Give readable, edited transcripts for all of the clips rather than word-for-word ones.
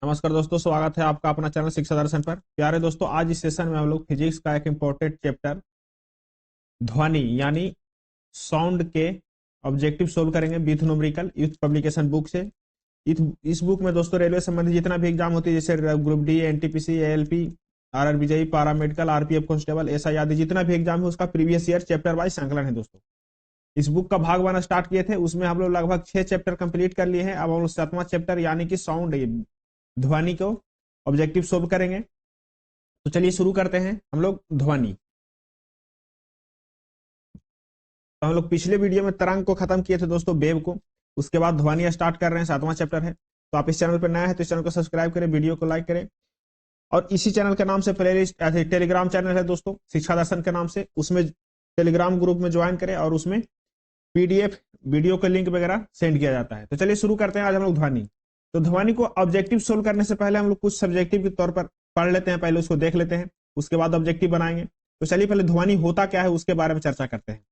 नमस्कार दोस्तों, स्वागत है आपका अपना चैनल शिक्षा दर्शन पर। प्यारे दोस्तों, आज इस सेशन में हम लोग फिजिक्स का एक इम्पोर्टेंट चैप्टर ध्वनि यानी साउंड के ऑब्जेक्टिव सोल्व करेंगे with numerical youth publication book से। इस बुक में दोस्तों रेलवे संबंधी जितना भी एग्जाम होती है, जैसे group D, NTPC, ALP, RRB JEE, पारा मेडिकल, आरपीएफ कांस्टेबल, एसआई आदि जितना भी एग्जाम है उसका प्रीवियस ईयर चैप्टर वाइज संकलन है दोस्तों। इस बुक का भाग 1 स्टार्ट किए थे, उसमें हम लोग लगभग 6 चैप्टर कंप्लीट कर लिए हैं। अब हम लोग 7वां चैप्टर यानी कि साउंड ध्वनि को ऑब्जेक्टिव सोल्व करेंगे। तो चलिए शुरू करते हैं हम लोग ध्वनि। तो हम लोग पिछले वीडियो में तरंग को खत्म किए थे दोस्तों, वेव को। उसके बाद ध्वनि स्टार्ट कर रहे हैं, 7वां चैप्टर है। तो आप इस चैनल पर नया है तो इस चैनल को सब्सक्राइब करें, वीडियो को लाइक करें। और इसी चैनल के नाम से प्लेलिस्ट टेलीग्राम चैनल है दोस्तों, शिक्षा दर्शन के नाम से, उसमें टेलीग्राम ग्रुप में ज्वाइन करें और उसमें पीडीएफ वीडियो का लिंक वगैरह सेंड किया जाता है। तो चलिए शुरू करते हैं आज हम लोग ध्वनि। तो ध्वनि को ऑब्जेक्टिव सोल्व करने से पहले हम लोग कुछ सब्जेक्टिव के तौर पर पढ़ लेते हैं, पहले उसको देख लेते हैं, उसके बाद ऑब्जेक्टिव बनाएंगे। तो चलिए पहले ध्वनि होता क्या है उसके बारे में चर्चा करते हैं।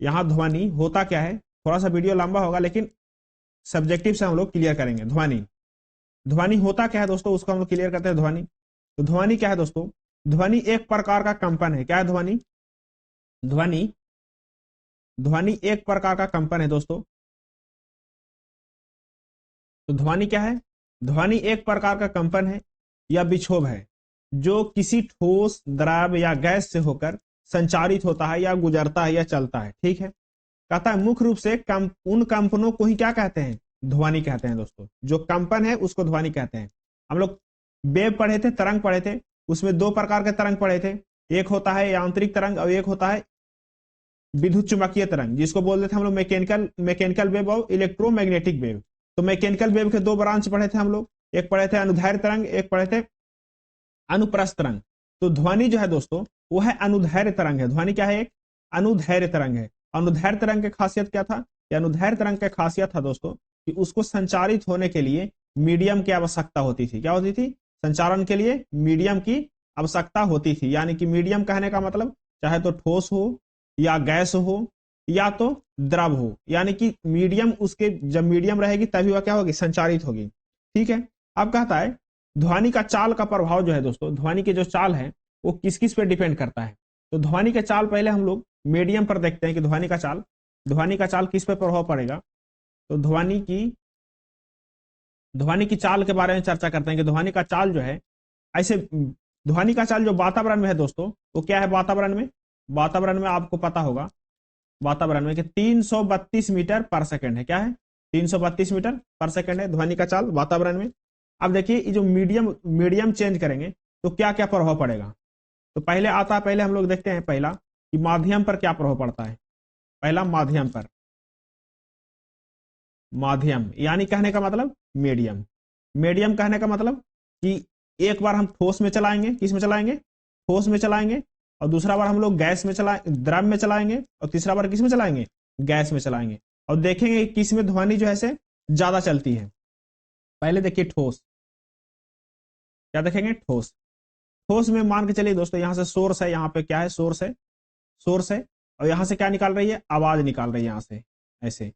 यहाँ ध्वनि होता क्या है, थोड़ा सा वीडियो लंबा होगा लेकिन सब्जेक्टिव से हम लोग क्लियर करेंगे। ध्वनि ध्वनि होता क्या है दोस्तों, उसको हम लोग क्लियर करते हैं। ध्वनि, तो ध्वनि क्या है दोस्तों? ध्वनि एक प्रकार का कंपन है। क्या है ध्वनि? ध्वनि ध्वनि एक प्रकार का कंपन है दोस्तों। तो ध्वनि क्या है? ध्वनि एक प्रकार का कंपन है या विक्षोभ है जो किसी ठोस, द्रव या गैस से होकर संचारित होता है या गुजरता है या चलता है। ठीक है, कहता है मुख्य रूप से उन कंपनों को ही क्या कहते हैं? ध्वनि कहते हैं दोस्तों। जो कंपन है उसको ध्वनि कहते हैं। हम लोग वेव पढ़े थे, तरंग पढ़े थे, उसमें 2 प्रकार के तरंग पढ़े थे। एक होता है यांत्रिक तरंग और एक होता है विद्युत चुंबकीय तरंग, जिसको बोलते थे हम लोग मैकेनिकल वेव और इलेक्ट्रोमैग्नेटिक वेव। तो मैकेनिकल वेव के 2 ब्रांच पढ़े थे हम लोग, एक पढ़े थे अनुदैर्ध्य तरंग, एक पढ़े थे अनुप्रस्थ तरंग। तो ध्वनि जो है दोस्तों वो है अनुदैर्ध्य तरंग है। ध्वनि क्या है? एक अनुदैर्ध्य तरंग है। अनुदैर्ध्य तरंग की खासियत क्या था? अनुदैर्ध्य तरंग की खासियत था दोस्तों कि उसको संचारित होने के लिए मीडियम की आवश्यकता होती थी। क्या होती थी? संचारण के लिए मीडियम की आवश्यकता होती थी। यानी कि मीडियम कहने का मतलब चाहे तो ठोस हो या गैस हो या तो द्रव हो, यानी कि मीडियम, उसके जब मीडियम रहेगी तभी वह क्या होगी? संचारित होगी। ठीक है, अब कहता है ध्वनि का चाल का प्रभाव जो है दोस्तों, ध्वनि की जो चाल है वो किस किस पे डिपेंड करता है। तो ध्वनि के चाल पहले हम लोग मीडियम पर देखते हैं कि ध्वनि का चाल किस पे प्रभाव पड़ेगा। तो ध्वनि की चाल के बारे में चर्चा करते हैं कि ध्वनि का चाल जो है, ऐसे ध्वनि का चाल जो वातावरण में है दोस्तों, वो क्या है? वातावरण में आपको पता होगा वातावरण में कि 332 मीटर पर सेकंड है। क्या है? 332 मीटर पर सेकंड है ध्वनि का चाल वातावरण में। अब देखिए ये जो मीडियम चेंज करेंगे तो क्या क्या प्रभाव पड़ेगा। तो पहले आता है, पहले हम लोग देखते हैं पहला कि माध्यम पर क्या प्रभाव पड़ता है। पहला माध्यम पर, माध्यम यानी कहने का मतलब मीडियम। मीडियम कहने का मतलब कि एक बार हम ठोस में चलाएंगे, किस में चलाएंगे? ठोस में चलाएंगे, और दूसरा बार हम लोग गैस में द्रव में चलाएंगे, और तीसरा बार किस में चलाएंगे? गैस में चलाएंगे। और देखेंगे किस में ध्वनि जो है से ज्यादा चलती है। पहले देखिए ठोस, क्या देखेंगे? ठोस। ठोस में मान के चलिए दोस्तों, यहां से सोर्स है, यहाँ पे क्या है? सोर्स है, और यहां से क्या निकाल रही है? आवाज निकाल रही है। यहां से ऐसे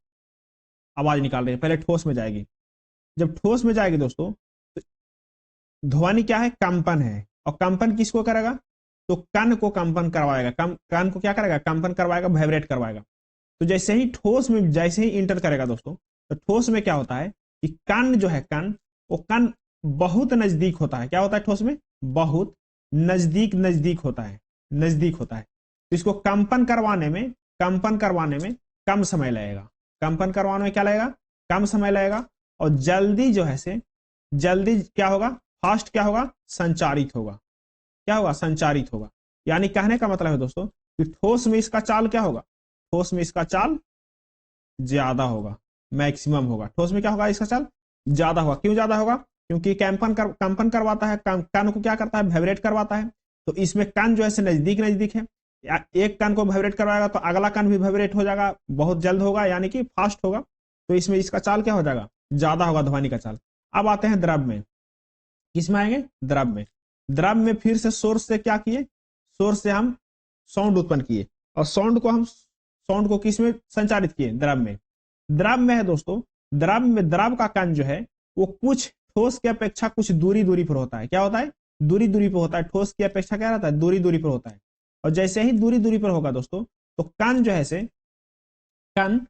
आवाज निकाल रही है, पहले ठोस में जाएगी। जब ठोस में जाएगी दोस्तों तो ध्वनि क्या है? कंपन है। और कंपन किसको करेगा? तो कण को कंपन करवाएगा। कण को क्या करेगा? कंपन करवाएगा, वाइब्रेट करवाएगा। तो जैसे ही ठोस में जैसे ही इंटर करेगा दोस्तों, तो ठोस में क्या होता है कि कण जो है, वो कण बहुत नजदीक होता है। क्या होता है? ठोस में बहुत नजदीक होता है, तो इसको कंपन करवाने में कम समय लगेगा। कंपन करवाने में क्या लगेगा? कम समय लगेगा। और जल्दी जो है से जल्दी क्या होगा? फास्ट क्या होगा? संचारित होगा। क्या होगा? संचारित होगा। यानी कहने का मतलब है दोस्तों कि ठोस में इसका चाल क्या होगा? ठोस में इसका चाल ज्यादा होगा, मैक्सिमम होगा। ठोस में क्या होगा? इसका चाल ज्यादा होगा। क्यों ज्यादा होगा? क्योंकि कंपन करवाता है, कण को क्या करता है? वाइब्रेट करवाता है। तो इसमें कण जो है नजदीक है। एक कण को वाइब्रेट करवाएगा तो अगला कण भी वाइब्रेट हो जाएगा, बहुत जल्द होगा, यानी कि फास्ट होगा। तो इसमें इसका चाल क्या हो जाएगा? ज्यादा होगा ध्वनि का चाल। अब आते हैं द्रव में। किसमें आएंगे? द्रव में। द्रव में फिर से सोर्स से क्या किए? सोर्स से हम साउंड उत्पन्न किए, और साउंड को किस में संचारित किए? द्रव में। द्रव में है दोस्तों, द्रव का कण जो है वो कुछ ठोस की अपेक्षा कुछ दूरी दूरी पर होता है। क्या होता है? दूरी दूरी पर होता है। ठोस की अपेक्षा क्या रहता है? दूरी दूरी पर होता है। और जैसे ही दूरी दूरी पर होगा दोस्तों, तो कण जो है से कण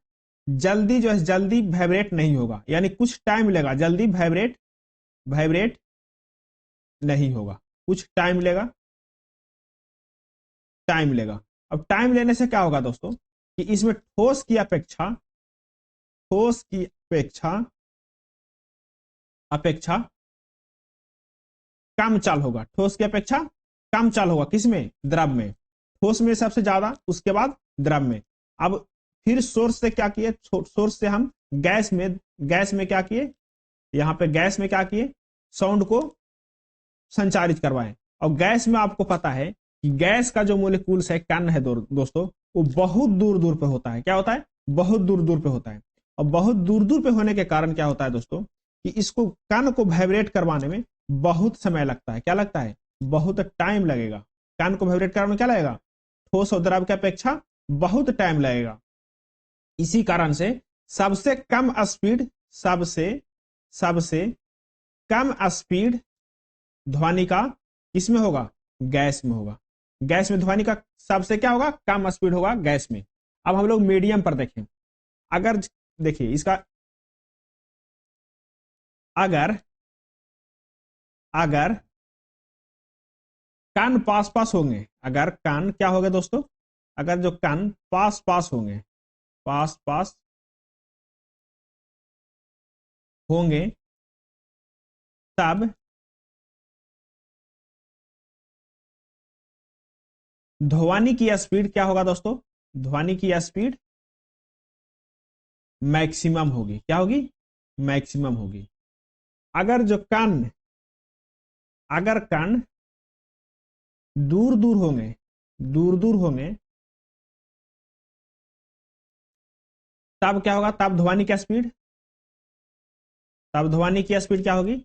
जल्दी जो है जल्दी वाइब्रेट नहीं होगा, यानी कुछ टाइम लेगा, जल्दी वाइब्रेट नहीं होगा, कुछ टाइम लेगा, टाइम लेगा। अब टाइम लेने से क्या होगा दोस्तों कि इसमें ठोस की अपेक्षा कम चाल होगा। ठोस की अपेक्षा कम चाल होगा किसमें? द्रव में। ठोस में सबसे ज्यादा, उसके बाद द्रव में। अब फिर सोर्स से क्या किए? सोर्स से हम गैस में क्या किए? यहां पे गैस में क्या किए? साउंड को संचारित करवाएं। और गैस में आपको पता है कि गैस का जो मोलिक्यूल्स है, कण है दोस्तों, वो बहुत दूर दूर पे होता है। क्या होता है? बहुत दूर दूर पे होता है। और बहुत दूर दूर पे होने के कारण क्या होता है दोस्तों कि इसको कण को वाइब्रेट करवाने में बहुत समय लगता है। क्या लगता है? बहुत टाइम लगेगा। कण को वाइब्रेट करवाने में क्या लगेगा? ठोस और द्रव की अपेक्षा बहुत टाइम लगेगा। इसी कारण से सबसे कम स्पीड ध्वनि का किसमें होगा? गैस में होगा। गैस में ध्वनि का सबसे क्या होगा? कम स्पीड होगा गैस में। अब हम लोग मीडियम पर देखें। अगर देखिए इसका अगर कण पास पास होंगे, अगर कण क्या होगा दोस्तों? अगर जो कण पास पास होंगे तब ध्वनि की स्पीड क्या होगा दोस्तों? ध्वनि की स्पीड मैक्सिमम होगी। क्या होगी? मैक्सिमम होगी। अगर कण दूर दूर होंगे तब क्या होगा? तब ध्वनि की स्पीड क्या होगी?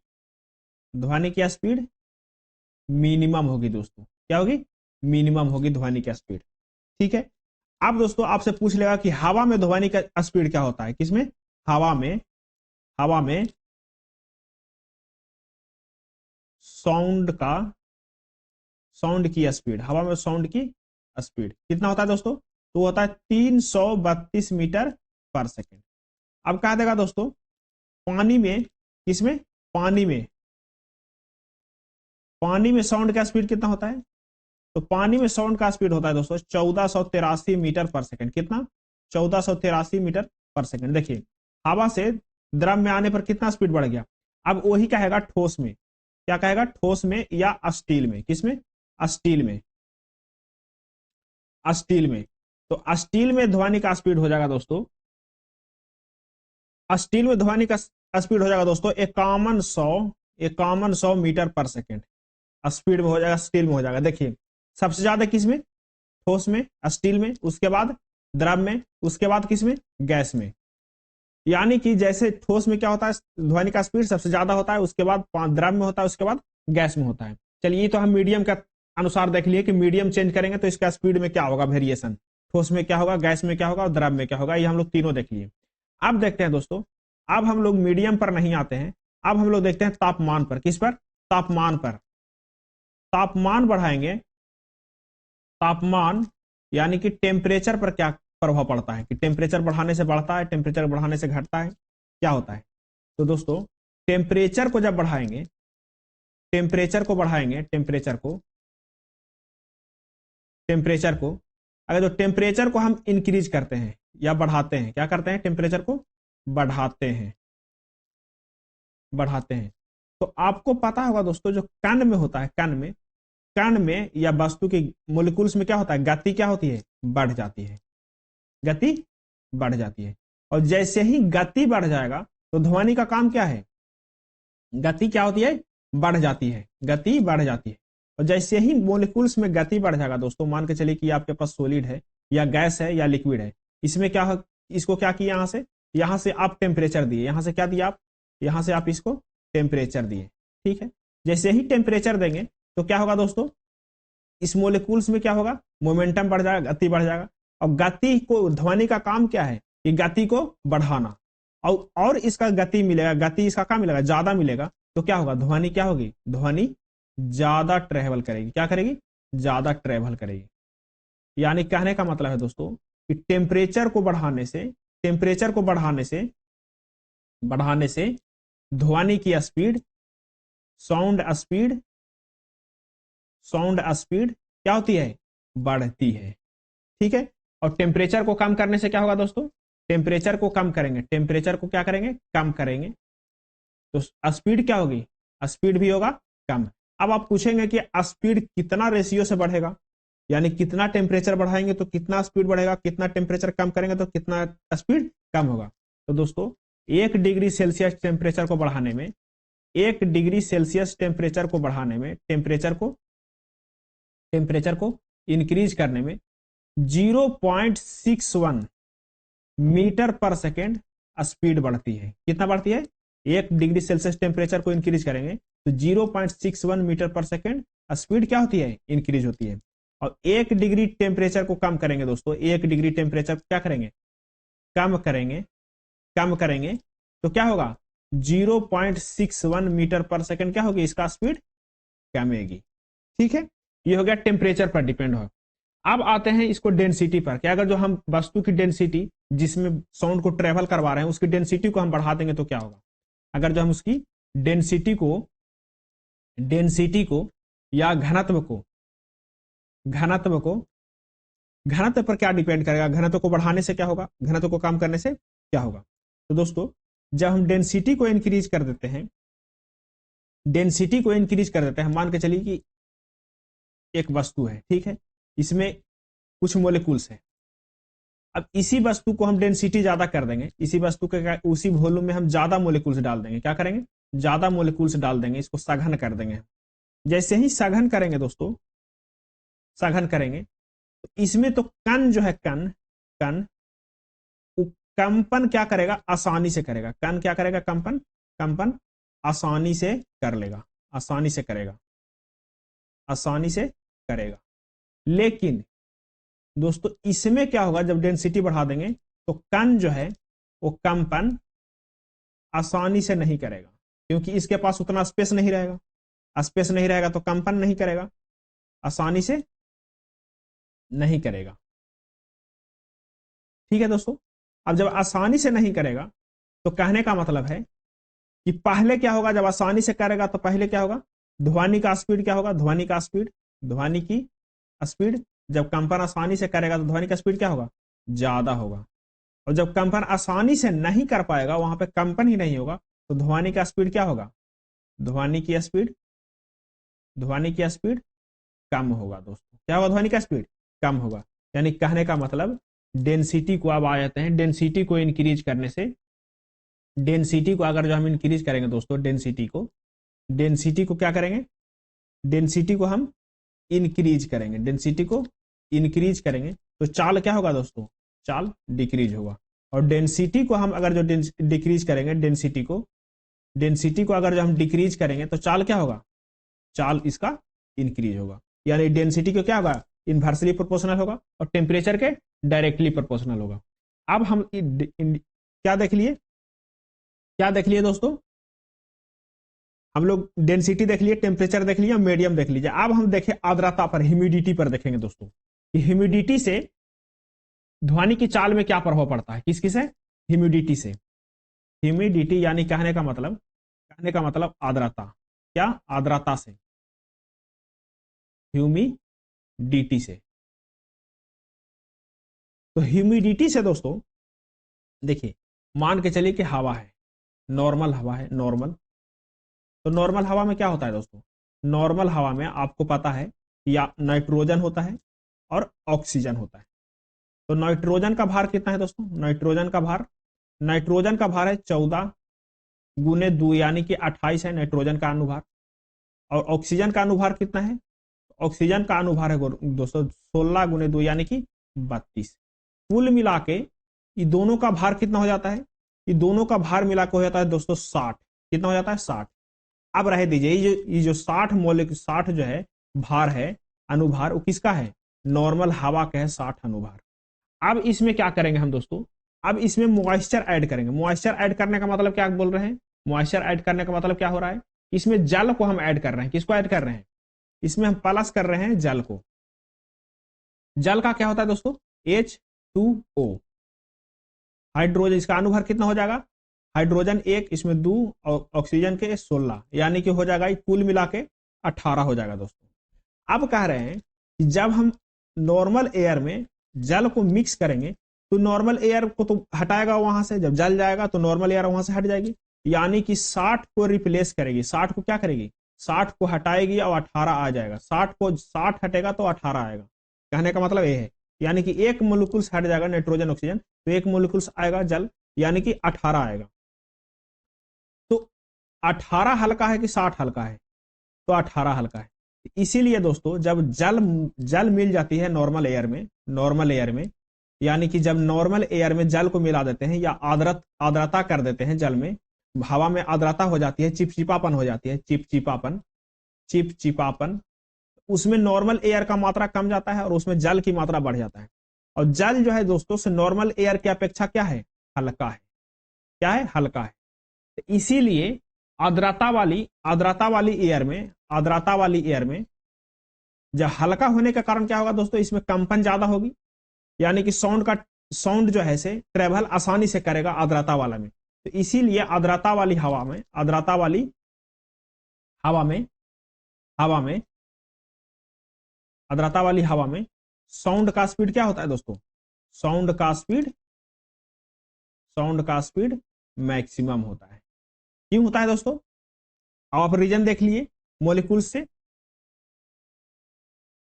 ध्वनि की स्पीड मिनिमम होगी दोस्तों। क्या होगी? मिनिमम होगी ध्वनि की स्पीड। ठीक है। अब दोस्तों आपसे पूछ लेगा कि हवा में ध्वनि का स्पीड क्या होता है? किसमें? हवा में साउंड की स्पीड, हवा में साउंड की स्पीड कितना होता है दोस्तों? तो होता है 332 मीटर पर सेकेंड। अब कहा देगा दोस्तों पानी में, किसमें? पानी में साउंड का स्पीड कितना होता है? तो पानी में साउंड का स्पीड होता है दोस्तों 1483 मीटर पर सेकेंड। कितना? 1483 मीटर पर सेकेंड। देखिए हवा से द्रव में आने पर कितना स्पीड बढ़ गया। अब वही कहेगा ठोस में। क्या कहेगा? ठोस में या स्टील में। किसमें? स्टील में। तो स्टील में ध्वनि का स्पीड हो जाएगा दोस्तों, स्टील में ध्वनि का स्पीड हो जाएगा दोस्तों 5100 मीटर पर सेकेंड स्पीड में हो जाएगा, स्टील में हो जाएगा। देखिए सबसे ज्यादा किसमें? ठोस में, स्टील में, उसके बाद द्रव में, उसके बाद किसमें? गैस में। यानी कि जैसे ठोस में क्या होता है? ध्वनि का स्पीड सबसे ज्यादा होता है, उसके बाद द्रव में होता है, उसके बाद गैस में होता है। चलिए तो हम मीडियम का अनुसार देख लिए कि मीडियम चेंज करेंगे तो इसका स्पीड में क्या होगा वेरिएशन। ठोस में क्या होगा, गैस में क्या होगा और द्रव में क्या होगा, ये हम लोग तीनों देख लिए। अब देखते हैं दोस्तों, अब हम लोग मीडियम पर नहीं आते हैं, अब हम लोग देखते हैं तापमान पर। किस पर? तापमान पर। तापमान बढ़ाएंगे, तापमान यानी कि टेम्परेचर पर क्या प्रभाव पड़ता है कि टेम्परेचर बढ़ाने से बढ़ता है, टेम्परेचर बढ़ाने से घटता है, क्या होता है? तो दोस्तों टेम्परेचर को जब बढ़ाएंगे, टेम्परेचर को अगर जो टेम्परेचर को हम इंक्रीज करते हैं या बढ़ाते हैं, क्या करते हैं? टेम्परेचर को बढ़ाते हैं। तो आपको पता होगा दोस्तों जो कण में होता है, कण में या वस्तु की मोलिकुल्स में क्या होता है? गति क्या होती है? बढ़ जाती है। गति बढ़ जाती है। और जैसे ही गति बढ़ जाएगा तो ध्वनि का काम क्या है? गति क्या होती है? बढ़ जाती है। गति बढ़ जाती है। और जैसे ही मोलिकुल्स में गति बढ़ जाएगा दोस्तों, मान के चलिए कि आपके पास सॉलिड है या गैस है या लिक्विड है, इसमें क्या हो, इसको क्या किया? यहां से आप टेम्परेचर दिए, यहां से क्या दिया आप? यहां से आप इसको टेम्परेचर दिए। ठीक है। जैसे ही टेम्परेचर देंगे तो क्या होगा दोस्तों? इस मोलिकुल्स में क्या होगा? मोमेंटम बढ़ जाएगा, गति बढ़ जाएगा। और गति को, ध्वनि का काम क्या है? कि गति को बढ़ाना। और इसका गति मिलेगा, गति इसका क्या मिलेगा? ज्यादा मिलेगा। तो क्या होगा, ध्वनि क्या होगी, ध्वनि ज्यादा ट्रेवल करेगी। क्या करेगी, ज्यादा ट्रेवल करेगी। यानी कहने का मतलब है दोस्तों कि टेम्परेचर को बढ़ाने से, टेम्परेचर को बढ़ाने से ध्वनि की speed, sound speed, sound speed क्या होती है, बढ़ती है। ठीक है। और टेम्परेचर को कम करने से क्या होगा दोस्तों, टेम्परेचर को कम करेंगे, टेम्परेचर को क्या करेंगे, कम करेंगे, तो स्पीड क्या होगी, स्पीड भी होगा कम। अब आप पूछेंगे कि स्पीड कितना रेशियो से बढ़ेगा, यानी कितना टेम्परेचर बढ़ाएंगे तो कितना स्पीड बढ़ेगा, कितना टेम्परेचर कम करेंगे तो कितना स्पीड कम होगा। तो दोस्तों 1 डिग्री सेल्सियस टेम्परेचर को बढ़ाने में, 1 डिग्री सेल्सियस टेम्परेचर को बढ़ाने में, टेम्परेचर को इंक्रीज करने में 0.61 मीटर पर सेकेंड स्पीड बढ़ती है। कितना बढ़ती है, 1 डिग्री सेल्सियस टेम्परेचर को इंक्रीज करेंगे तो 0.61 मीटर पर सेकेंड स्पीड क्या होती है, इंक्रीज होती है। और 1 डिग्री टेम्परेचर को कम करेंगे दोस्तों, 1 डिग्री टेम्परेचर क्या करेंगे, कम करेंगे, कम करेंगे तो क्या होगा, 0.61 मीटर पर सेकेंड क्या होगी, इसका स्पीड कमेगी। ठीक है, ये हो गया टेम्परेचर पर डिपेंड हो। अब आते हैं इसको डेंसिटी पर, कि अगर जो हम वस्तु की डेंसिटी जिसमें साउंड को ट्रेवल करवा रहे हैं उसकी डेंसिटी को हम बढ़ा देंगे तो क्या होगा। अगर जो हम उसकी डेंसिटी को या घनत्व पर क्या डिपेंड करेगा, घनत्व को बढ़ाने से क्या होगा, घनत्व को कम करने से क्या होगा। तो दोस्तों जब हम डेंसिटी को इंक्रीज कर देते हैं, मान के चलिए कि एक वस्तु है, ठीक है, इसमें कुछ मोलिकुल्स हैं। अब इसी वस्तु को हम डेंसिटी ज्यादा कर देंगे, इसी वस्तु के उसी वॉल्यूम में हम ज्यादा मोलिकुल्स डाल देंगे। क्या करेंगे, ज्यादा मोलिकुल्स डाल देंगे, इसको सघन कर देंगे। जैसे ही सघन करेंगे दोस्तों, सघन करेंगे तो इसमें तो कण जो है, कण कंपन क्या करेगा, आसानी से करेगा। कण क्या करेगा, कंपन आसानी से कर लेगा, आसानी से करेगा। लेकिन दोस्तों इसमें क्या होगा, जब डेंसिटी बढ़ा देंगे तो कण जो है वो कंपन आसानी से नहीं करेगा, क्योंकि इसके पास उतना स्पेस नहीं रहेगा। स्पेस नहीं रहेगा तो कंपन नहीं करेगा, आसानी से नहीं करेगा। ठीक है दोस्तों, अब जब आसानी से नहीं करेगा तो कहने का मतलब है कि पहले क्या होगा, जब आसानी से करेगा तो पहले क्या होगा, ध्वनि का स्पीड क्या होगा, ध्वनि की स्पीड जब कंपन आसानी से करेगा तो ध्वनि का स्पीड क्या होगा, ज्यादा होगा। और जब कंपन आसानी से नहीं कर पाएगा, वहां पे कंपन ही नहीं होगा, तो ध्वनि का स्पीड क्या होगा, ध्वनि की स्पीड कम होगा। दोस्तों क्या होगा, ध्वनि का स्पीड कम होगा। यानी कहने का मतलब डेंसिटी को, अब आ जाते हैं डेंसिटी को इंक्रीज करने से, डेंसिटी को अगर जो हम इंक्रीज करेंगे दोस्तों, डेंसिटी को क्या करेंगे, डेंसिटी को हम इंक्रीज करेंगे, तो चाल क्या होगा दोस्तों, चाल डिक्रीज होगा। और डेंसिटी को हम अगर जो डिक्रीज करेंगे, डेंसिटी को अगर जो हम डिक्रीज करेंगे तो चाल क्या होगा, चाल इसका इंक्रीज होगा। यानी डेंसिटी को क्या होगा, इनवर्सली प्रोपोर्शनल होगा, और टेम्परेचर के डायरेक्टली प्रोपोर्शनल होगा। अब हम क्या देख लिए दोस्तों, हम लोग डेंसिटी देख लिए, टेम्परेचर देख लिया, मीडियम देख लीजिए। अब हम देखें आर्द्रता पर, ह्यूमिडिटी पर देखेंगे दोस्तों कि ह्यूमिडिटी से ध्वनि की चाल में क्या प्रभाव पड़ता है, किस से, ह्यूमिडिटी यानी कहने का मतलब आर्द्रता, क्या, आर्द्रता से, ह्यूमिडिटी से। तो ह्यूमिडिटी से दोस्तों देखिए, मान के चलिए कि हवा है, नॉर्मल हवा है, तो नॉर्मल हवा में क्या होता है दोस्तों, नॉर्मल हवा में आपको पता है या नाइट्रोजन होता है और ऑक्सीजन होता है। तो नाइट्रोजन का भार कितना है दोस्तों, नाइट्रोजन का भार है 14 गुने 2 यानी कि 28 है नाइट्रोजन का अनुभार। और ऑक्सीजन का अनुभार कितना है, ऑक्सीजन का अनुभार है दोस्तों 16 गुने 2 यानी कि 32। कुल मिला के ये दोनों का भार कितना हो जाता है, ये दोनों का भार मिला के हो जाता है दोस्तों 60। कितना हो जाता है, 60। अब रह दीजिए ये जो 60 जो है भार है, अनुभार, वो किसका है, नॉर्मल हवा का है 60 अनुभार। अब इसमें क्या करेंगे हम दोस्तों, अब इसमें मॉइस्चर ऐड करेंगे। मॉइस्चर ऐड करने का मतलब क्या बोल रहे हैं, मॉइस्चर ऐड करने का मतलब क्या हो रहा है इसमें जल को हम ऐड कर रहे हैं। किसको ऐड कर रहे हैं? इसमें हम प्लस कर रहे हैं जल को। जल का क्या होता है दोस्तों? H2O। हाइड्रोजन, इसका अनुभार कितना हो जाएगा? हाइड्रोजन 1, इसमें 2 और ऑक्सीजन के 16, यानी कि हो जाएगा कुल मिला के 18 हो जाएगा दोस्तों। अब कह रहे हैं कि जब हम नॉर्मल एयर में जल को मिक्स करेंगे तो नॉर्मल एयर को तो हटाएगा वहां से, जब जल जाएगा तो नॉर्मल एयर वहां से हट जाएगी, यानी कि 60 को रिप्लेस करेगी। 60 को क्या करेगी? 60 को हटाएगी और 18 आ जाएगा। 60 हटेगा तो 18 आएगा। कहने का मतलब ये है, यानी कि एक मोलिक्यूल्स हट जाएगा नाइट्रोजन ऑक्सीजन, तो एक मोलिक्यूल्स आएगा जल, यानी कि 18 आएगा। तो 18 हल्का है कि 60 हल्का है? तो 18 हल्का है। इसीलिए दोस्तों जब जल मिल जाती है नॉर्मल एयर में, यानी कि जब नॉर्मल एयर में जल को मिला देते हैं या आर्द्रता कर देते हैं जल में, हवा में आर्द्रता हो जाती है, चिपचिपापन हो जाती है, चिपचिपापन, उसमें नॉर्मल एयर का मात्रा कम जाता है और उसमें जल की मात्रा बढ़ जाता है। और जल जो है दोस्तों से नॉर्मल एयर की अपेक्षा क्या है? हल्का है। क्या है? हल्का है। तो इसीलिए आर्द्रता वाली एयर में जब हल्का होने के कारण क्या होगा दोस्तों? इसमें कंपन ज्यादा होगी, यानी कि साउंड जो है से ट्रेवल आसानी से करेगा आर्द्रता वाला में। तो इसीलिए आर्द्रता वाली हवा में साउंड का स्पीड क्या होता है दोस्तों? साउंड का स्पीड मैक्सिमम होता है। क्यों होता है दोस्तों? आप रीजन देख लिए मॉलिक्यूल्स से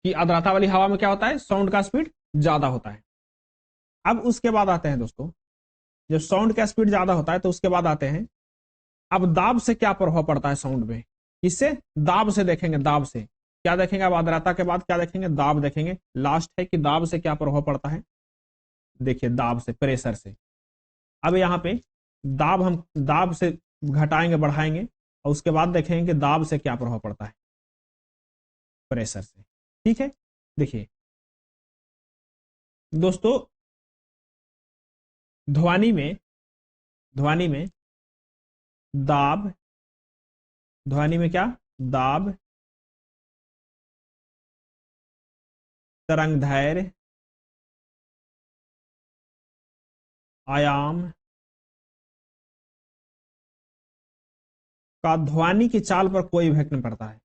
कि आर्द्रता वाली हवा में क्या होता है? साउंड का स्पीड ज्यादा होता है। अब उसके बाद आते हैं दोस्तों, जब साउंड का स्पीड ज्यादा होता है तो उसके बाद आते हैं, अब दाब से क्या प्रभाव पड़ता है साउंड में? किससे? दाब से देखेंगे। दाब से क्या देखेंगे? अब आर्द्रता के बाद क्या देखेंगे? दाब देखेंगे। लास्ट है कि दाब से क्या प्रभाव पड़ता है। देखिए, दाब से, प्रेशर से। अब यहाँ पे दाब से घटाएंगे, बढ़ाएंगे, और उसके बाद देखेंगे कि दाब से क्या प्रभाव पड़ता है, प्रेशर से। ठीक है, देखिए दोस्तों, ध्वनि में दाब, ध्वनि में क्या? दाब, तरंगदैर्घ्य, आयाम का ध्वनि की चाल पर कोई इफेक्ट नहीं पड़ता है।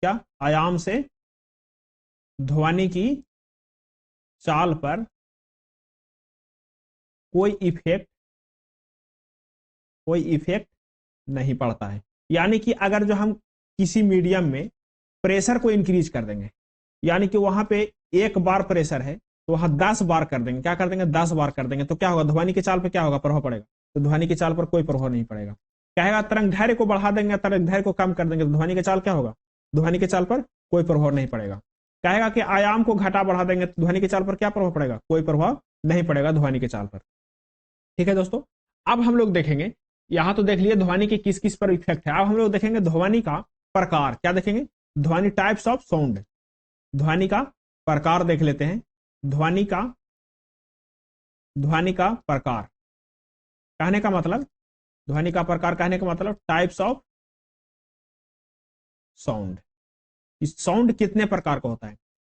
क्या? आयाम से ध्वनि की चाल पर कोई इफेक्ट नहीं पड़ता है। यानी कि अगर जो हम किसी मीडियम में प्रेशर को इंक्रीज कर देंगे, यानी कि वहां पे 1 बार प्रेशर है तो वहां 10 बार कर देंगे। क्या कर देंगे? 10 बार कर देंगे, तो क्या होगा? ध्वनि की चाल पर क्या होगा? प्रभाव पड़ेगा। तो ध्वनि की चाल पर कोई प्रभाव नहीं पड़ेगा। कहेगा तरंगदैर्घ्य को बढ़ा देंगे, तरंगदैर्घ्य को कम कर देंगे, तो ध्वनि की चाल क्या होगा? ध्वनि की चाल पर कोई प्रभाव नहीं पड़ेगा। कहेगा कि आयाम को घटा बढ़ा देंगे, तो ध्वनि की चाल पर क्या प्रभाव पड़ेगा? कोई प्रभाव नहीं पड़ेगा ध्वनि की चाल पर। ठीक है दोस्तों, अब हम लोग देखेंगे, यहां तो देख लिए ध्वनि की किस किस पर इफेक्ट है। अब हम लोग देखेंगे ध्वनि का प्रकार। क्या देखेंगे? ध्वनि, टाइप्स ऑफ साउंड। ध्वनि का प्रकार देख लेते हैं। ध्वनि का प्रकार कहने का मतलब, ध्वनि का प्रकार कहने का मतलब टाइप्स ऑफ साउंड। साउंड कितने प्रकार का होता है?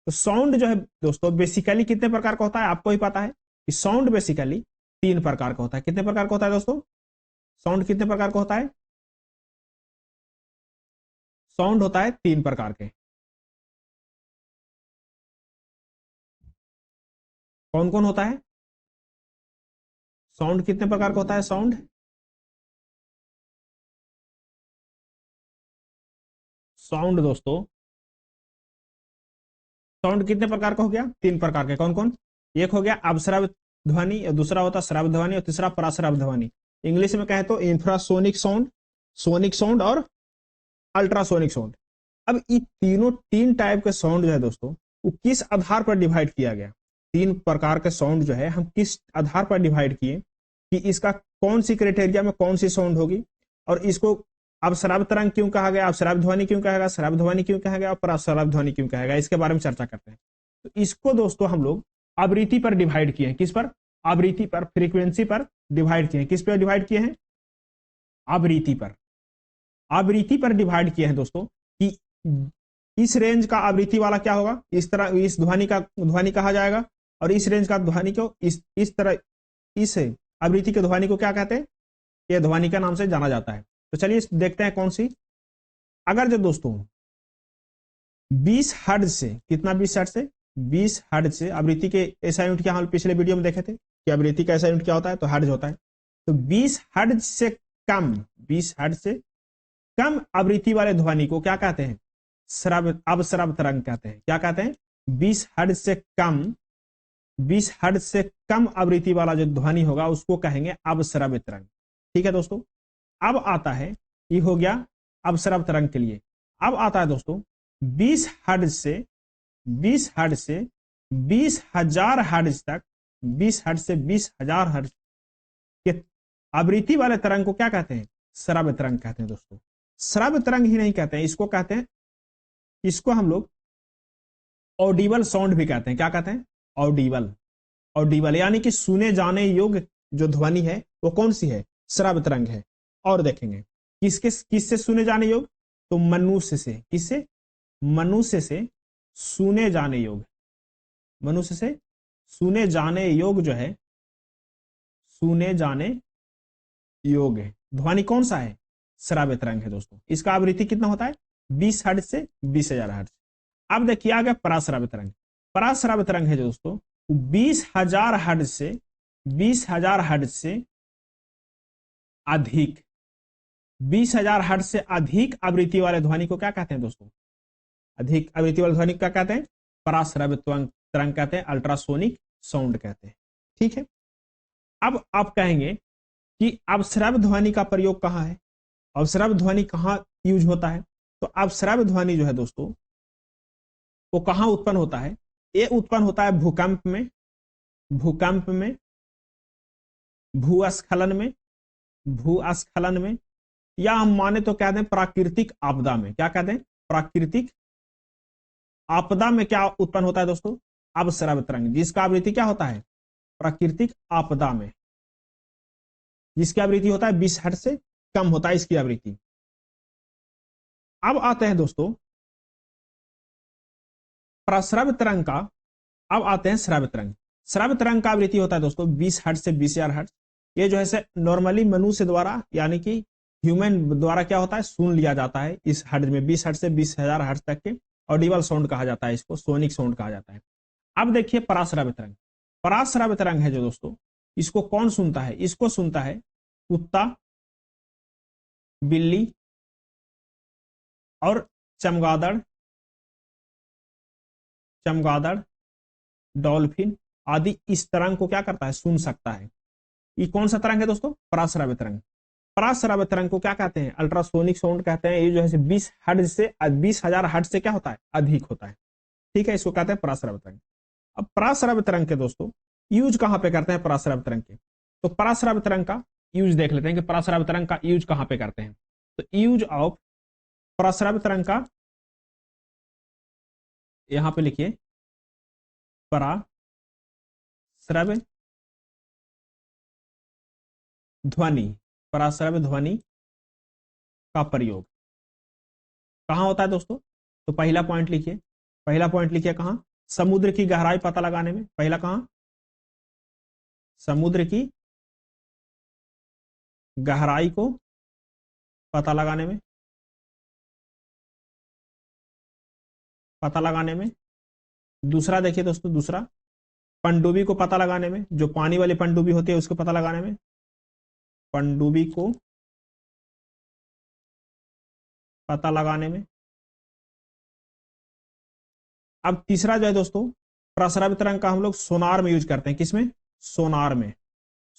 तो साउंड जो है दोस्तों बेसिकली कितने प्रकार का होता है आपको ही पता है कि साउंड बेसिकली 3 प्रकार का होता है। कितने प्रकार का होता है दोस्तों? साउंड कितने प्रकार का होता है? साउंड होता है 3 प्रकार के। कौन कौन होता है? साउंड कितने प्रकार का होता है? साउंड दोस्तों, साउंड कितने प्रकार का हो गया? 3 प्रकार के। कौन कौन? एक हो गया अपश्रव्य ध्वनि, दूसरा होता श्रव्य ध्वनि, और तीसरा पराश्रव्य ध्वनि। इंग्लिश में कहे तो इंफ्रासोनिक साउंड, सोनिक साउंड और अल्ट्रासोनिक साउंड। अब ये तीनों 3 टाइप के साउंड जो है दोस्तों, वो किस आधार पर डिवाइड किया गया? 3 प्रकार के साउंड जो है हम किस आधार पर डिवाइड किए कि इसका कौन सी क्राइटेरिया में कौन सी साउंड होगी, और इसको अब श्रव्य तरंग क्यों कहा गया, अब श्रव्य ध्वनि क्यों कहा गया, श्रव्य ध्वनि क्यों कहा गया, और पराश्रव्य ध्वनि क्यों कहा गया, इसके बारे में चर्चा करते हैं। तो इसको दोस्तों हम लोग आवृत्ति पर डिवाइड किए हैं। किस पर? आवृत्ति पर, फ्रीक्वेंसी पर डिवाइड किए हैं। किस पर डिवाइड किए हैं? आवृत्ति पर। आवृत्ति पर डिवाइड किए हैं दोस्तों कि इस रेंज का आवृत्ति वाला क्या होगा, इस तरह इस ध्वनि का ध्वनि कहा जाएगा, और इस रेंज का ध्वनि को इस तरह इस आवृत्ति के ध्वनि को क्या कहते हैं, ये ध्वनि का नाम से जाना जाता है। तो चलिए देखते हैं कौन सी। अगर जो दोस्तों 20 हर्ट्ज से, कितना 20 हर्ट्ज से, 20 हर्ट्ज से आवृत्ति के ऐसा यूनिट क्या हम पिछले वीडियो में देखे थे कि आवृत्ति का ऐसा यूनिट क्या होता है, तो हर्ट्ज होता है। तो 20 हर्ट्ज से कम, 20 हर्ट्ज से कम आवृत्ति वाले ध्वनि को क्या कहते हैं, श्रव्य, अवश्रव तरंग कहते हैं। क्या कहते हैं, 20 हर्ट्ज से कम, 20 हर्ट्ज से कम आवृत्ति वाला जो ध्वनि होगा उसको कहेंगे अवश्रव्य तरंग। ठीक है दोस्तों। अब आता है, ये हो गया अवश्रव तरंग के लिए। अब आता है दोस्तों 20 हर्ट्ज से 20,000 हर्ट्ज तक, 20 हर्ट्ज से 20,000 हर्ट्ज के आवृत्ति वाले तरंग को क्या कहते हैं, श्रव्य तरंग कहते हैं दोस्तों। श्रव्य तरंग ही नहीं कहते हैं, इसको कहते हैं, इसको हम लोग ऑडिबल साउंड भी कहते हैं। क्या कहते हैं, ऑडिबल, ऑडिबल यानी कि सुने जाने योग्य जो ध्वनि है वो कौन सी है, श्रव्य तरंग है। और देखेंगे किससे सुने जाने योग्य, तो मनुष्य से। किससे, मनुष्य से सुने जाने योग्य, मनुष्य से सुने जाने योग्य जो है, सुने जाने योग्य ध्वनि कौन सा है, श्रव्य तरंग है दोस्तों। इसका आवृत्ति कितना होता है, 20 हर्ट्ज से 20,000 हर्ट्ज। अब देखिए आ गया पराश्रव्य तरंग। पराश्रव्य तरंग है दोस्तों 20,000 हर्ट्ज से 20,000 हर्ट्ज से अधिक, 20,000 हर्ट्ज से अधिक आवृत्ति वाले ध्वनि को क्या कहते हैं दोस्तों, अधिक आवृत्ति वाले ध्वनि क्या कहते हैं, पराश्रव्य तरंग कहते हैं, अल्ट्रासोनिक साउंड कहते हैं। ठीक है। अब आप कहेंगे कि अवश्रव्य ध्वनि का प्रयोग कहां है, अवश्रव्य ध्वनि कहां यूज होता है। तो अवश्रव्य ध्वनि जो है दोस्तों वो कहां उत्पन्न होता है, ये उत्पन्न होता है भूकंप में, भूकंप में, भूस्खलन में, भूस्खलन में, या हम माने तो कहते हैं प्राकृतिक आपदा में। क्या कहते हैं, प्राकृतिक आपदा में क्या उत्पन्न होता है दोस्तों, अवश्रव्य तरंग, जिसका आवृत्ति क्या होता है, प्राकृतिक आपदा में, जिसकी आवृत्ति होता है 20 हर्ट्ज से कम होता है इसकी आवृत्ति। अब आते हैं दोस्तों प्रश्रव्य तरंग का, अब आते हैं श्रव्य तरंग। श्रव्य तरंग का आवृत्ति होता है दोस्तों 20 हर्ट्ज से 20,000 हर्ट्ज। ये जो है नॉर्मली मनुष्य द्वारा यानी कि ह्यूमन द्वारा क्या होता है, सुन लिया जाता है इस हर्ट्ज में, 20 हर्ट्ज से 20,000 हर्ट्ज तक के ऑडिबल साउंड कहा जाता है, इसको सोनिक साउंड कहा जाता है। अब देखिए पराश्रव्य तरंग। पराश्रव्य तरंग है जो दोस्तों, इसको कौन सुनता है, इसको सुनता है कुत्ता, बिल्ली और चमगादड़, चमगादड़, डॉल्फिन आदि इस तरंग को क्या करता है, सुन सकता है। ये कौन सा तरंग है दोस्तों, पराश्रव्य तरंग। पराश्रव्य तरंग को क्या कहते हैं, अल्ट्रासोनिक साउंड कहते हैं। ये जो है 20 हर्ट्ज से 20,000 हर्ट्ज से क्या होता है, अधिक होता है। ठीक है, इसको कहते हैं पराश्रव्य तरंग। अब पराश्रव्य तरंग के दोस्तों यूज कहां पे करते हैं, पराश्रव्य तरंग के, तो पराश्रव्य तरंग का यूज देख लेते हैं कि पराश्रव्य तरंग का यूज कहां पे करते हैं। तो यूज ऑफ पराश्रव्य तरंग का यहां पे लिखिए, पराश्रव्य ध्वनि, पराश्रव्य ध्वनि का प्रयोग कहां होता है दोस्तों। तो पहला पॉइंट लिखिए, पहला पॉइंट लिखिए कहां, समुद्र की गहराई पता लगाने में। पहला कहां, समुद्र की गहराई को पता लगाने में, पता लगाने में। दूसरा देखिए दोस्तों, दूसरा पनडुब्बी को पता लगाने में, जो पानी वाली पनडुब्बी होती है उसको पता लगाने में, पनडुब्बी को पता लगाने में। अब तीसरा जो है दोस्तों, पराश्रव्य तरंग का हम लोग सोनार में यूज करते हैं। किसमें, सोनार में।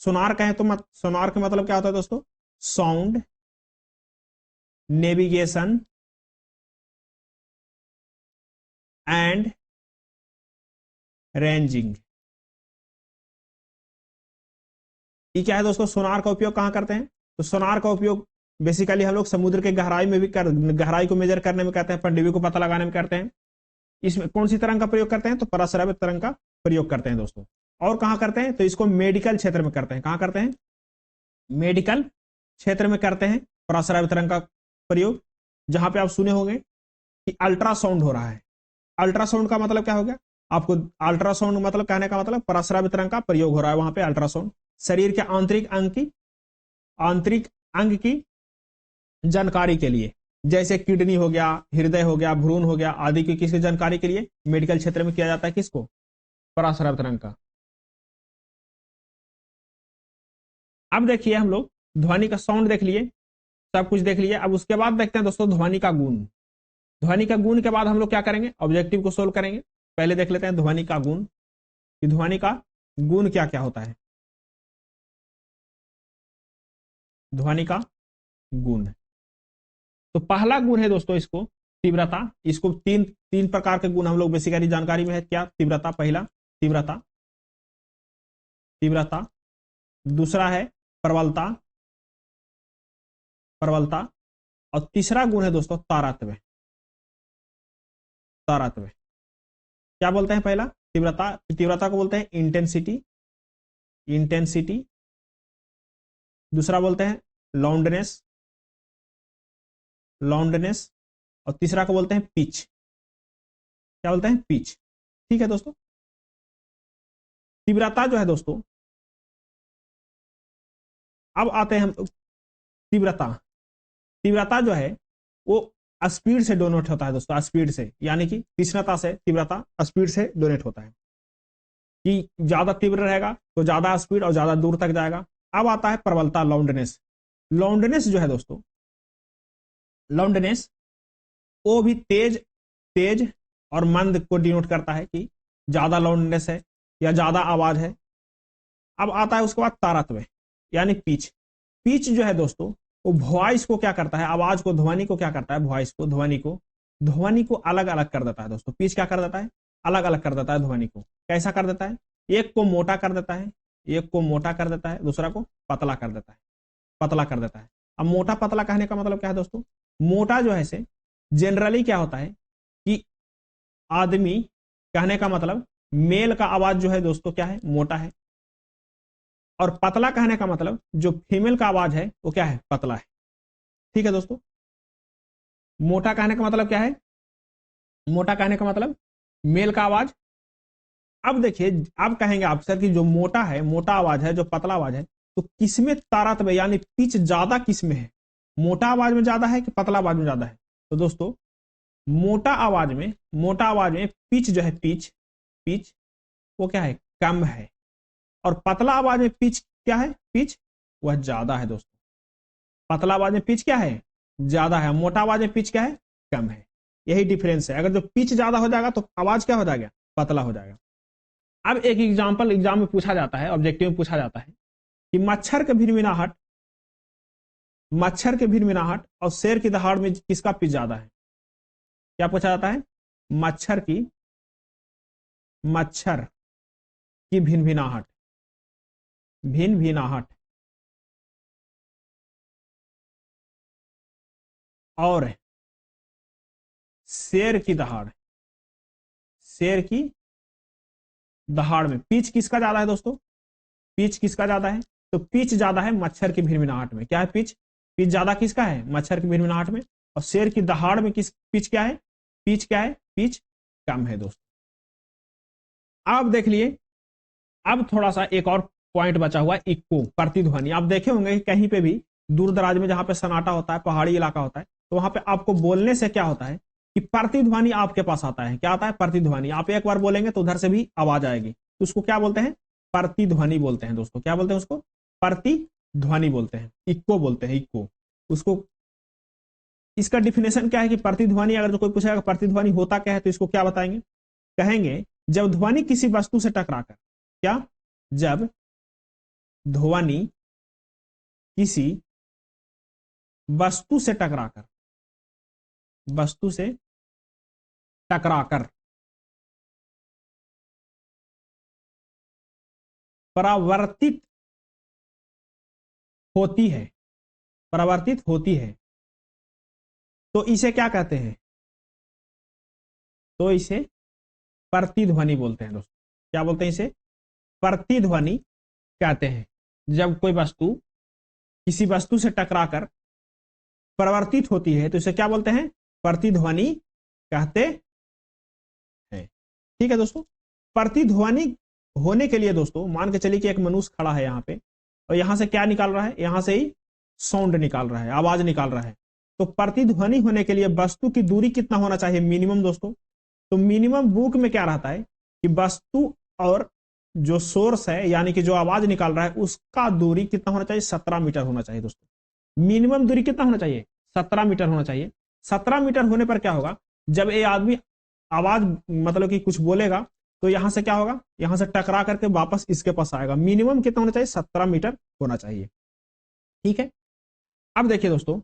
सोनार कहें तो सोनार का मतलब क्या होता है दोस्तों, साउंड नेविगेशन एंड रेंजिंग। ये क्या है दोस्तों, सोनार का उपयोग कहां करते हैं, तो सोनार का उपयोग बेसिकली हम लोग समुद्र के गहराई में भी गहराई को मेजर करने में करते हैं, पनडुब्बी को पता लगाने में करते हैं। इसमें कौन सी तरंग का प्रयोग करते हैं, तो पराश्रव्य तरंग का प्रयोग करते हैं दोस्तों। और कहां करते हैं, तो इसको मेडिकल क्षेत्र में करते हैं। कहां करते हैं, मेडिकल क्षेत्र में करते हैं पराश्रव्य तरंग का प्रयोग, जहां पे आप सुने होंगे कि अल्ट्रासाउंड हो रहा है। अल्ट्रासाउंड का मतलब क्या हो गया आपको? अल्ट्रासाउंड मतलब कहने का मतलब पराश्राव्य तरंग का प्रयोग हो रहा है वहां पे अल्ट्रासाउंड। शरीर के आंतरिक अंग की जानकारी के लिए, जैसे किडनी हो गया, हृदय हो गया, भ्रूण हो गया आदि की किसी जानकारी के लिए मेडिकल क्षेत्र में किया जाता है किसको? पराश्राव्य तरंग का। अब देखिए हम लोग ध्वनि का साउंड देख लिए, सब कुछ देख लिए। अब उसके बाद देखते हैं दोस्तों ध्वनि का गुण। ध्वनि का गुण के बाद हम लोग क्या करेंगे? ऑब्जेक्टिव को सोल्व करेंगे। पहले देख लेते हैं ध्वनि का गुण, कि ध्वनि का गुण क्या क्या होता है। ध्वनि का गुण, तो पहला गुण है दोस्तों इसको तीव्रता। इसको तीन तीन प्रकार के गुण हम लोग बेसिकली जानकारी में है। क्या? तीव्रता, पहला तीव्रता, तीव्रता। दूसरा है प्रबलता, प्रबलता। और तीसरा गुण है दोस्तों तारतम्य, तारतम्य। क्या बोलते हैं? पहला तीव्रता, तीव्रता को बोलते हैं इंटेंसिटी, इंटेंसिटी। दूसरा बोलते हैं लाउडनेस, लाउडनेस। और तीसरा को बोलते हैं पिच। क्या बोलते हैं? पिच। ठीक है दोस्तों। तीव्रता जो है दोस्तों, अब आते हैं हम तीव्रता। तीव्रता जो है वो स्पीड से डोनेट होता है दोस्तों, स्पीड से, यानी कि तीक्ष्णता से तीव्रता स्पीड से डोनेट होता है। कि ज्यादा तीव्र रहेगा तो ज्यादा स्पीड और ज्यादा दूर तक जाएगा। अब आता है प्रबलता, लाउडनेस। लाउडनेस जो है दोस्तों, लाउडनेस वो भी तेज, तेज और मंद को डिनोट करता है कि ज्यादा लाउडनेस है या ज्यादा आवाज है। अब आता है उसके बाद तारतम्य यानी पिच। पिच जो है दोस्तों वो वॉइस को क्या करता है? आवाज को, ध्वनि को क्या करता है? वॉइस को, ध्वनि को अलग अलग कर देता है दोस्तों। पिच क्या कर देता है? अलग अलग कर देता है ध्वनि को। कैसा कर देता है? एक को मोटा कर देता है, एक को मोटा कर देता है, दूसरा को पतला कर देता है, पतला कर देता है। अब मोटा पतला कहने का मतलब क्या है दोस्तों? मोटा जो है से जनरली क्या होता है कि आदमी, कहने का मतलब मेल का आवाज जो है दोस्तों क्या है? मोटा है। और पतला कहने का मतलब जो फीमेल का आवाज है वो क्या है? पतला है। ठीक है दोस्तों। मोटा कहने का मतलब क्या है? मोटा कहने का मतलब मेल का आवाज। अब देखिए, अब कहेंगे आप सर कि जो मोटा है, मोटा आवाज है, जो पतला आवाज है, तो किसमें तारतम्य यानी पिच ज्यादा किसमें है? मोटा आवाज में ज्यादा है कि पतला आवाज में ज्यादा है? तो दोस्तों मोटा आवाज में, मोटा आवाज में पिच जो है, पिच, पिच वो क्या है? कम है। और पतला आवाज में पिच क्या है? पिच वह ज्यादा है दोस्तों। पतला आवाज में पिच क्या है? ज्यादा है। मोटा आवाज में पिच क्या है? कम है। यही डिफरेंस है। अगर जो पिच ज्यादा हो जाएगा तो आवाज क्या हो जाएगा? पतला हो जाएगा। अब एक एग्जांपल एग्जाम में पूछा जाता है, ऑब्जेक्टिव में पूछा जाता है कि मच्छर के भिनभिनाहट, मच्छर के भिनभिनाहट और शेर की दहाड़ में किसका पिच ज्यादा है? क्या पूछा जाता है? मच्छर की, मच्छर की भिनभिनाहट, भिनभिनाहट और शेर की दहाड़, शेर की दहाड़ में पिच किसका ज्यादा है दोस्तों? पिच किसका ज्यादा है? तो पिच ज्यादा है मच्छर की भिनभिनाहट में। क्या है? पिच, पिच ज्यादा किसका है? मच्छर की भिनभिनाहट में। और शेर की दहाड़ में किस पिच क्या है? पिच क्या है? पिच कम है दोस्तों। अब देख लिए, अब थोड़ा सा एक और पॉइंट बचा हुआ, इक्को, प्रतिध्वनि। आप देखे होंगे कहीं पे भी दूर दराज में जहां पे सन्नाटा होता है, पहाड़ी इलाका होता है, तो वहां पे आपको बोलने से क्या होता है कि प्रतिध्वनि आपके पास आता है। क्या आता है? प्रतिध्वनि। आप एक बार बोलेंगे तो उधर से भी आवाज आएगी, तो उसको क्या बोलते हैं? प्रतिध्वनि बोलते हैं दोस्तों। क्या बोलते हैं उसको? प्रतिध्वनि बोलते हैं, इक्को बोलते हैं, इक्को उसको। इसका डिफिनेशन क्या है कि प्रतिध्वनि, अगर जो कोई पूछेगा प्रतिध्वनि होता क्या है, तो इसको क्या बताएंगे? कहेंगे जब ध्वनि किसी वस्तु से टकराकर, क्या? जब ध्वनि किसी वस्तु से टकराकर, वस्तु से टकराकर परावर्तित होती है, परावर्तित होती है, तो इसे क्या कहते हैं? तो इसे प्रतिध्वनि बोलते हैं दोस्तों। क्या बोलते हैं इसे? प्रतिध्वनि कहते हैं। जब कोई वस्तु किसी वस्तु से टकराकर परिवर्तित होती है तो इसे क्या बोलते हैं, प्रतिध्वनि कहते हैं। ठीक है दोस्तों, प्रतिध्वनि होने के लिए दोस्तों मान के चलिए कि एक मनुष्य खड़ा है यहाँ पे और यहां से क्या निकाल रहा है, यहां से ही साउंड निकाल रहा है, आवाज निकाल रहा है। तो प्रतिध्वनि होने के लिए वस्तु की दूरी कितना होना चाहिए, मिनिमम दोस्तों। तो मिनिमम बुक में क्या रहता है कि वस्तु और जो सोर्स है यानी कि जो आवाज निकाल रहा है उसका दूरी कितना होना चाहिए, 17 मीटर होना चाहिए दोस्तों। मिनिमम दूरी कितना होना चाहिए, 17 मीटर होना चाहिए। 17 मीटर होने पर क्या होगा, जब ये आदमी आवाज मतलब कि कुछ बोलेगा तो यहां से क्या होगा, यहां से टकरा करके वापस इसके पास आएगा। मिनिमम कितना होना चाहिए, 17 मीटर होना चाहिए। ठीक है, अब देखिए दोस्तों,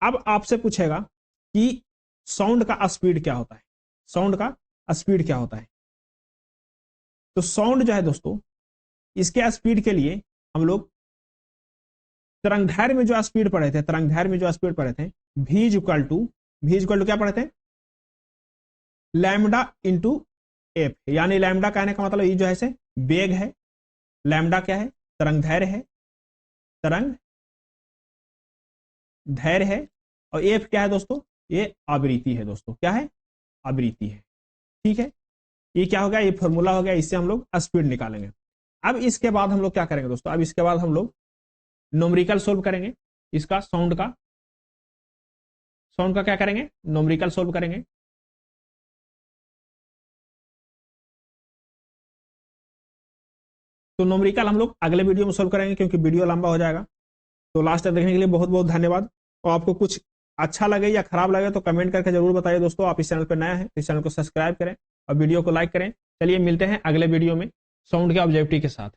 अब आपसे पूछेगा कि साउंड का स्पीड क्या होता है, साउंड का स्पीड क्या होता है। तो साउंड जो है दोस्तों, इसके स्पीड के लिए हम लोग तरंगदैर्घ्य में जो स्पीड पढ़े थे, तरंगदैर्घ्य में जो स्पीड पढ़े थे, v इक्वल टू क्या पढ़े थे, लैम्डा इंटू एफ। यानी लैम्डा कहने का मतलब ये जो है से वेग है, लैम्डा क्या है, तरंगदैर्घ्य है, तरंग धैर्य है, और एफ क्या है दोस्तों, ये आवृत्ति है दोस्तों, क्या है, आवृत्ति है। ठीक है, ये क्या हो गया, ये फॉर्मूला हो गया, इससे हम लोग स्पीड निकालेंगे। अब इसके बाद हम लोग क्या करेंगे दोस्तों, अब इसके बाद हम लोग न्यूमेरिकल सोल्व करेंगे, इसका साउंड का क्या करेंगे, न्यूमेरिकल सोल्व करेंगे। तो न्यूमेरिकल हम लोग अगले वीडियो में सोल्व करेंगे क्योंकि वीडियो लंबा हो जाएगा। तो लास्ट तक देखने के लिए बहुत बहुत धन्यवाद। और आपको कुछ अच्छा लगे या खराब लगे तो कमेंट करके जरूर बताइए दोस्तों। आप इस चैनल पर नया है तो इस चैनल को सब्सक्राइब करें और वीडियो को लाइक करें। चलिए मिलते हैं अगले वीडियो में साउंड के ऑब्जेक्टिव के साथ।